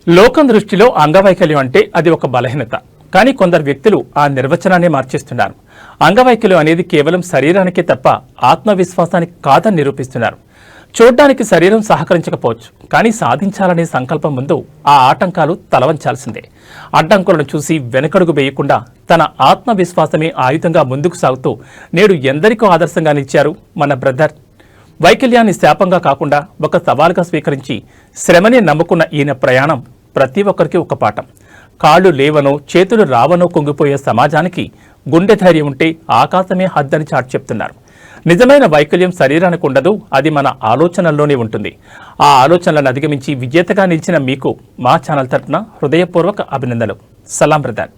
లోకం దృష్టిలో అంగవైకల్యం అంటే అది ఒక బలహీనత. కానీ కొందరు వ్యక్తులు ఆ నిర్వచనాన్ని మార్చేస్తున్నారు. అంగవైకల్యం అనేది కేవలం శరీరానికే తప్ప ఆత్మవిశ్వాసానికి కాదని నిరూపిస్తున్నారు. చూడ్డానికి శరీరం సహకరించకపోవచ్చు, కానీ సాధించాలనే సంకల్పం ముందు ఆ ఆటంకాలు తలవంచాల్సిందే. అడ్డంకులను చూసి వెనకడుగు వేయకుండా తన ఆత్మవిశ్వాసమే ఆయుధంగా ముందుకు సాగుతూ నేడు ఎందరికో ఆదర్శంగా నిలిచారు మన బ్రదర్. వైకల్యాన్ని శాపంగా కాకుండా ఒక సవాలుగా స్వీకరించి శ్రమనే నమ్ముకున్న ఈయన ప్రయాణం ప్రతి ఒక్కరికి ఒక పాఠం. కాళ్ళు లేవనో చేతులు రావనో కుంగిపోయే సమాజానికి గుండె ధైర్యం ఉంటే ఆకాశమే హద్దని చాటి చెప్తున్నారు. నిజమైన వైకల్యం శరీరానికి ఉండదు, అది మన ఆలోచనల్లోనే ఉంటుంది. ఆ ఆలోచనలను అధిగమించి విజేతగా నిలిచిన మీకు మా ఛానల్ తరఫున హృదయపూర్వక అభినందనలు. సలాం బ్రదర్.